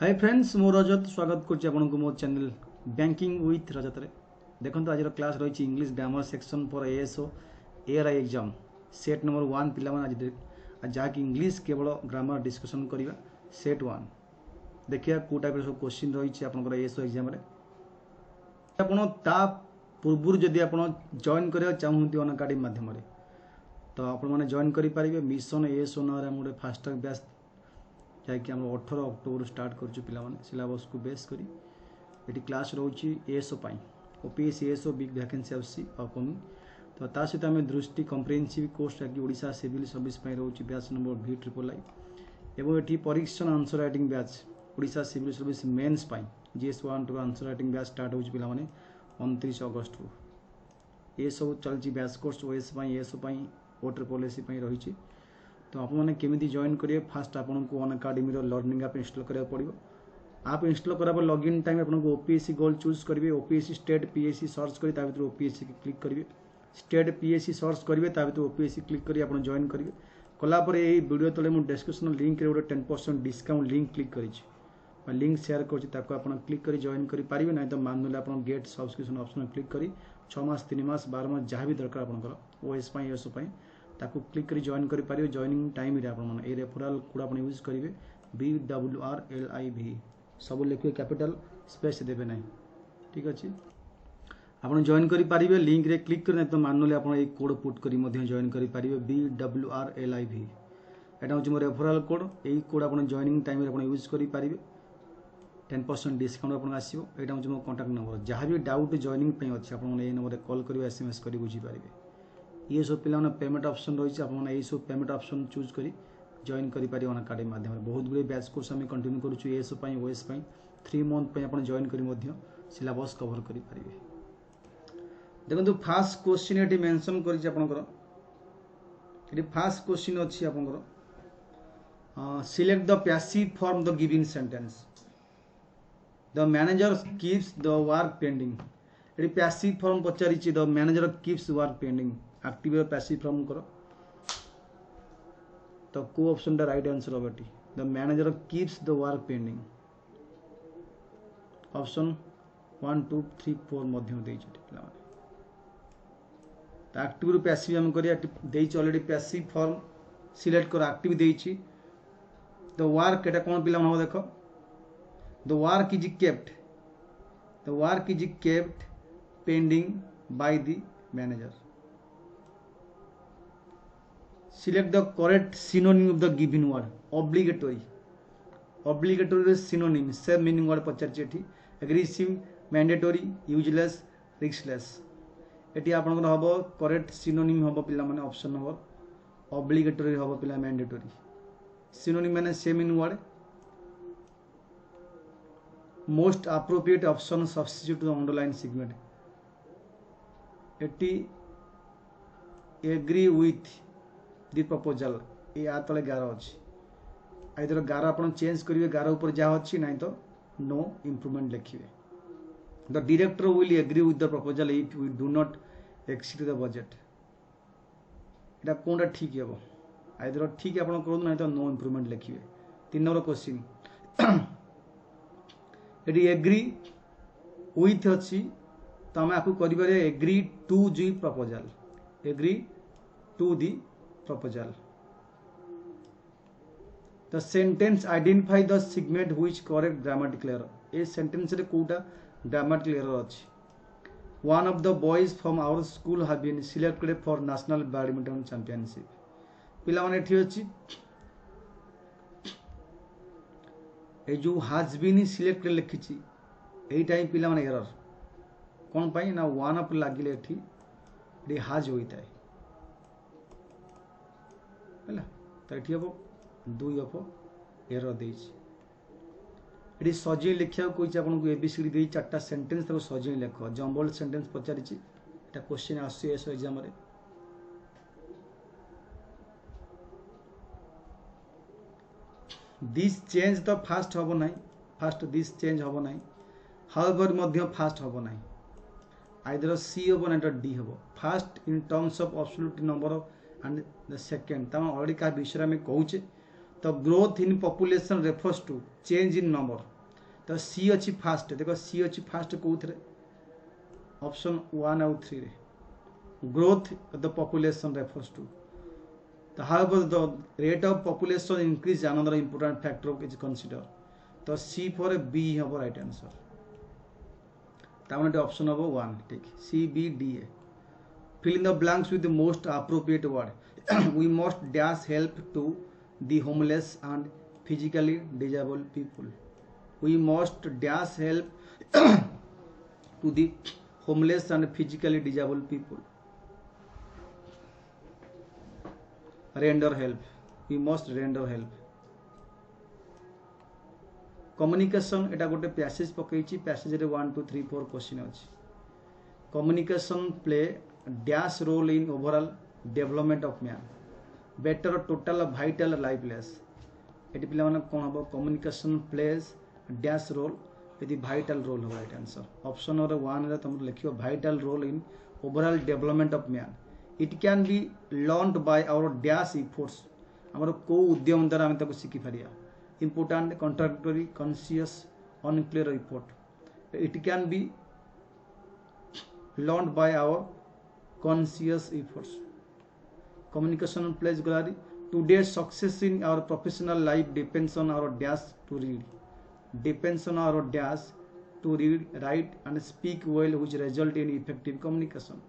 Hi friends मो रजत स्वागत करछि आपनको मो चैनल बैंकिंग विथ रजत रे। देखंतु आज क्लास रही English grammar section for ASO ARY exam set number 1 पिला मन आज जहाँकि इंग्लिश केवल ग्रामर डिस्कशन करवा सेट 1 देखिए को टाइप सब क्वेश्चन रही आपनकर एएसओ एग्जाम रे आपण ता पूर्व जदि आपण जॉइन करिया चाहूंती अन अकाडेमी माध्यम रे तो आपण माने जॉइन करि परिबे मिशन एएसओ नारे हम फास्ट ट्रैक बैच जहाँकि आम 18 अक्टोबर स्टार्ट करूँ पिलाने सिलेबस को बेस करी ये क्लास रोचे ASO OPS ASO big vacancy आसी अपकमिंग तो ता सहित आम दृष्टि कम्प्रिहेन्सिव कोर्स जहाँकि ओडिशा सिविल सर्विस रोचे बैच नंबर V3I एवं ये परीक्षण answer writing batch Odisha civil service mains GS1 to answer writing batch start होची पिलाने 29 अगस्त को ये सब चलती batch course OS ASO OSSE रही तो आप मैंने केमी जॉइन करेंगे फास्ट आपन को अन अकाडेमी लर्निंग आप इंस्टॉल करा पड़ो आप इंस्टॉल करा लॉगिन टाइम आपको ओपीएससी गोल चूज करेंगे ओपीएससी स्टेट पीएससी सर्च करेंगे ओपीएससी क्लिक करेंगे स्टेट पीएससी सर्च करेंगे ओपीएससी क्लिक करेंगे आप जॉइन करेंगे कलापर ये वीडियो तले मुझे डिस्क्रिप्शन लिंक रे 10% डिस्काउंट लिंक क्लिक कर लिंक शेयर कर क्लिक कर जॉइन करेंगे ना तो मानुले आप गेट सब्सक्रिप्शन ऑप्शन क्लिक कर 6 मास 3 मास 12 मास जहाँ भी दरकार आपंकर ओएस एएसओ ताकू क्लिक कर जॉइन करेंगे जॉइनिंग टाइम रे आपन ए रेफरल कोड आप यूज करेंगे BWRLIV सब लिखे कैपिटल स्पेस देवे ना ठीक अच्छे आप जॉइन करेंगे लिंक रे क्लिक करना तो मानुले आप कोड पुट कर जॉइन करेंगे BWRLIV यहाँ हूँ मो रेफरल कोड यही कोड आप जॉइनिंग टाइम आप यूज करेंगे 10% डिस्काउंट आपको आसो यहाँ हूँ मो कॉन्टैक्ट नंबर जहाँ भी डाउट जॉइनिंग अच्छे आप नंबर कॉल करेंगे SMS कर बुझीपारे ये सब पिला पेमेंट ऑप्शन रही है आप सब पेमेंट ऑप्शन चूज कर जॉइन करेंगे अन अकाडेमी माध्यम बहुत गुड बैच कोर्स आम कंटिन्यू करूँ एएसओ ओएस 3 मंथ आप जॉइन कर सिलेबस कवर करेंगे देखो फास्ट क्वेश्चन ये मेंशन कर फास्ट क्वेश्चन अच्छी आप select the passive form the given sentence the manager keeps the work pending ये पैसिव फॉर्म पचारि the manager keeps work pending active passive form करो तो को ऑप्शन दा राइट आंसर होगा T the manager keeps the work pending option 1 2 3 4 मध्यम देई छै पिला तो एक्टिव रु पैसिव हम करिया देई छै ऑलरेडी पैसिव फॉर्म सिलेक्ट कर एक्टिव देई छै द वर्क एटा कोन पिला हो देखो the work is kept pending by the manager select the correct synonym of the given word obligatory synonym same meaning word Pachar aggressive mandatory useless riskless eighty आपन हम correct synonym हम पिला माने option number obligatory हम पिला mandatory synonym माने same meaning word most appropriate option substitute the underline segment eighty agree with the proposal ये आ तले 11 अच्छी आइधर 11 आप चेंज करेंगे 11 ऊपर जहाँ अच्छी ना तो नो इम्प्रूवमेंट लिखे the director will agree with the proposal if we do not exceed the budget यहाँ कौनटा ठीक हे आइधर ठीक आप ना तो नो इम्प्रूवमेंट लिखे 3 नंबर क्वेश्चन ये एग्री विथ अच्छी तो आम आपको कर agree to the proposal agree to the proposal the sentence identify the segment which correct grammatical error a sentence रे कोटा grammatical error अछि one of the boys from our school have been selected for national badminton championship पिला माने एठी अछि ए जो has been selected लिखिछि एई time पिला माने एरर कोन पई ना one up लागिले एठी रे has होइताय है तो ये हम 2 ऑफ एरर दे सजे लिखा कही आपको एबीसीडी दे 4टा सेंटेंस सजे लिख जम्बल सेंटेंस पचारि क्वेश्चन आस एग्जाम दिस चेंज तो फास्ट हम ना फास्ट दिस चेंज हम ना हाउएवर मध्य फास्ट हम ना आइदर सी हम ना डी हम first in terms of absolute number and the second तम ऑलरेडी क्या विषय में कहूचे तो growth in population refers to change in number तो सी अच्छी फास्ट देखो सी अच्छी फास्ट कौन ऑप्शन 1 आउ 3 रे growth of the population refers to. However, the rate of population increase is another important factor is considered. So C for a B have right answer. That option number 1 take C B D A. Fill in the blanks with the most appropriate word. We must dash help to the homeless and physically disabled people. We must dash help to the homeless and physically disabled people. Render help. We must render help. Communication एटा गोटे passage पकईची passage रे 1 2 3 4 question अछि communication play dash role in overall development of man better total vital lifeless eighty पिला माने कोन हबो communication plays dash role यदि vital role हो right answer option number 1 रे तुम लिखियो vital role in overall development of man it can be learned by our dash efforts हमर को उद्यम द्वारा हम ताको सिखि परिया important contradictory conscious unclear report it can be learned by our conscious efforts communication plays gallery today's success in our professional life depends on our dash to read depends on our dash to read write and speak well which result in effective communication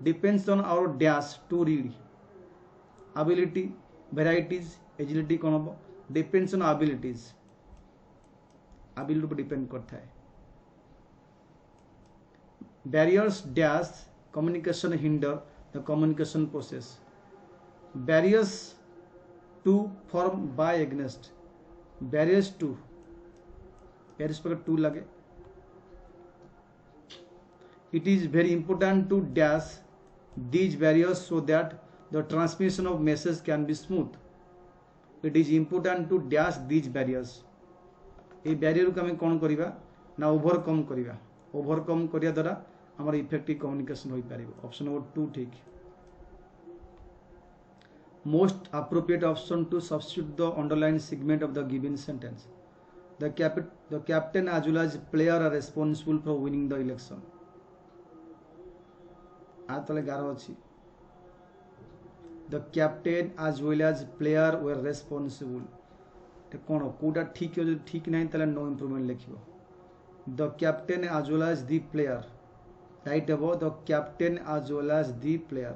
depends on our dash to read ability varieties agility कौन हम depends on abilities ability पर depend करता है barriers dash communication hinder the communication process barriers to form by against barriers पर 2 लगे it is very important to dash these barriers so that the transmission of message can be smooth. It is important to dash these barriers. ये barrier को हमें कौन करिवा ना overcome करिवा overcome करिया द्वारा हमर इफेक्टिव कम्युनिकेशन होई पारिबो ऑप्शन नंबर 2 ठीक most appropriate option to substitute the underlined segment of the given sentence the captain as well as player are responsible for winning the election आतले 11 अछि the captain as well as player were responsible ते कोन कोडा ठीक है ठीक नहीं तले no improvement लिखिबो the captain as well as the player right above the captain as well as the player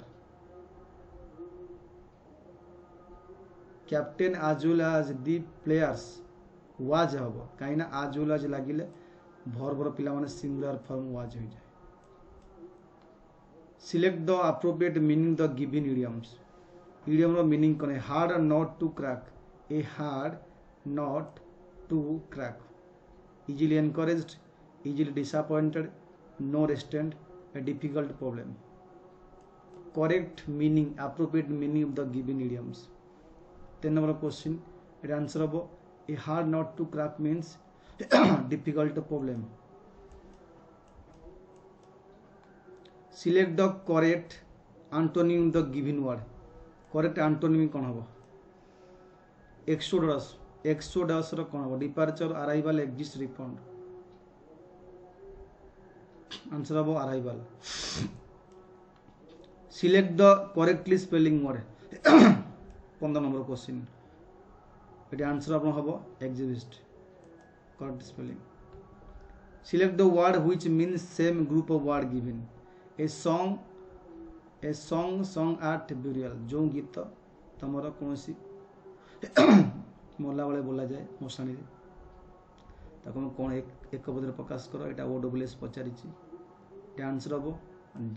captain as well as the players was हबो काइना as well as लागिले भर पिला माने सिंगुलर फॉर्म was हो जाय select the appropriate meaning the given idioms idiom ro meaning kone hard not to crack a hard not to crack easily encouraged easily disappointed no restraint a difficult problem correct meaning appropriate meaning of the given idioms 10 number question it answer abo a hard not to crack means difficult problem select the correct antonym the given word correct antonym कौन हबो exodus रो कौन हबो departure arrival exist refund answer हबो arrival select the correctly spelling word 15 number question एटी answer अपन हबो exist correct spelling select the word which means same group of word given a song song at burial जो गीत तमरा कोनसी मरला वाले बोला जाए मोसानी रे ताको कोन एक पदरे प्रकाश करो एटा ओडब्ल्यूएस पचारिची ए आंसर हबो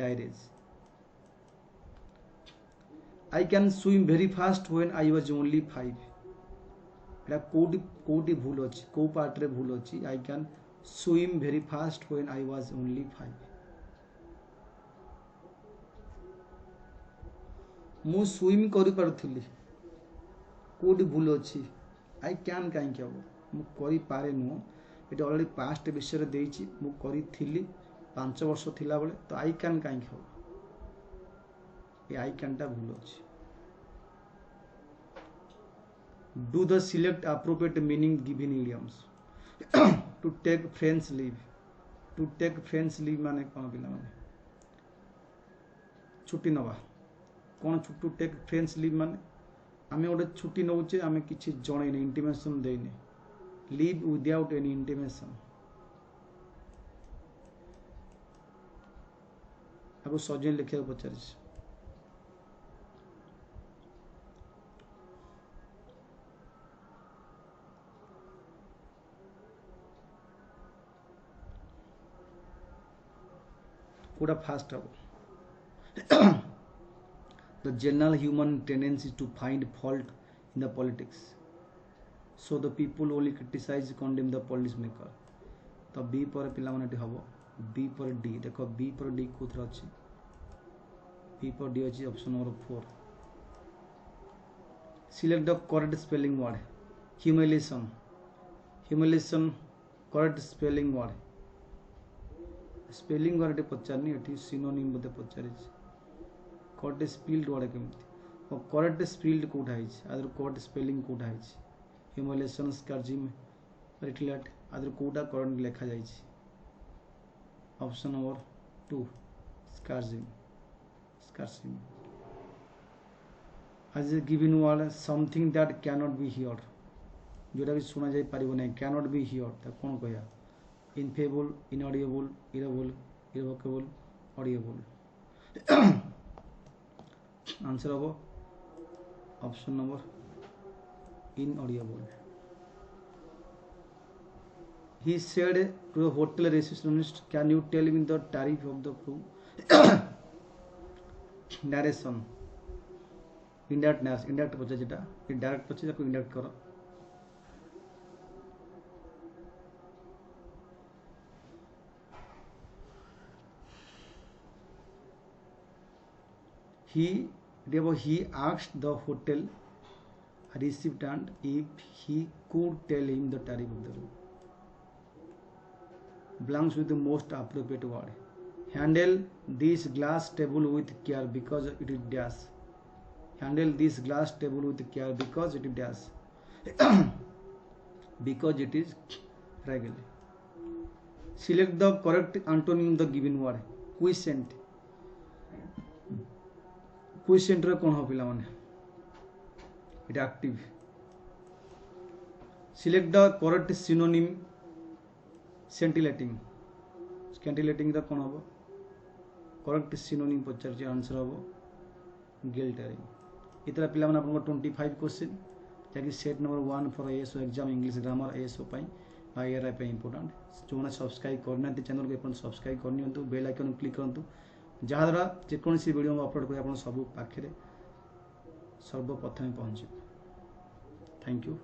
डायरेज I can swim very fast when I was only 5 एटा कोडी भूल अछि को पार्ट रे भूल अछि I can swim very fast when I was only 5 मु स्विम करि परथिली कोडी भूल अछि आई कैन काई के मु करि पारे नु एटा ऑलरेडी पास्ट विषय रे देइछि मु करि थिली 5 वर्ष थिला बेले तो आई कैन काई के ये आई कैन टा भूल अछि Do the select appropriate meaning given idioms. To take friends leave. To take friends leave माने कौन पिला माने छुट्टी नवा कौन टू टेक फ्रेंड्स लीव माने आमे गोटे छुट्टी नौचे आमे किसी जणैने इंटिमेशन देने लीव विदाउट एनी इंटिमेशन आपको सजन लिखा पचार कौटा फास्ट हम The general human tendency to find fault in the politics. So the people only criticize, condemn the policy maker. तो B पर पिला माने हबो B पर D देखो B पर D कोथरा अछि B पर D अछि option number 4. Select the correct spelling word. Humiliation. Humiliation correct spelling word. Spelling word पचारनी एठी synonym बोते पचारिछि करेक्ट स्पेल्ड वर्ड केमती और करेक्ट स्पेल्ड कोठा हिच आदर करेक्ट स्पेलिंग कोठा हिच ह्यूमिलेशन स्कार्जिम रिटलेट आदर कोठा करेक्ट लिखा जाइछ option number 2 स्कार्जिम स्कार्जिम as a given word something that cannot be heard जोटा भी सुना जाई परिबो नै cannot be heard त कोन कहया इनफेबल इनऑडिबल इरेबल इरेवोकेबल ऑडिबल आंसर हम option number inaudible. He said to the hotel receptionist, "Can you tell me the tariff of the room?" Narration. Indirect narration. Indirect पचा जेटा डायरेक्ट पचा जाको indirect करो. He asked the hotel receptionist if he could tell him the tariff of the room. Blanks with the most appropriate word. Handle this glass table with care because it is dash. Handle this glass table with care because it is dash. Because it is regular. Select the correct antonym of the given word. Quiescent. Question रे कोन हो पिला माने inactive. Select the correct synonym scintillating scintillating the कोन हो correct synonym पचार जे answer हो गिल्टरिंग. इतरा पिला माने आपन 25 क्वेश्चन जाकि set number 1 for ASO exam English grammar ASO पई बा एआरआई पे इंपोर्टेंट जो सब्सक्राइब करना चैनल को अपन सब्सक्राइब करनियंतु बेल आइकन क्लिक करंतु जहाँद्वारा जेकोसी वीडियो अपलोड कर सब पाखे सर्वप्रथम पहुँच. Thank you.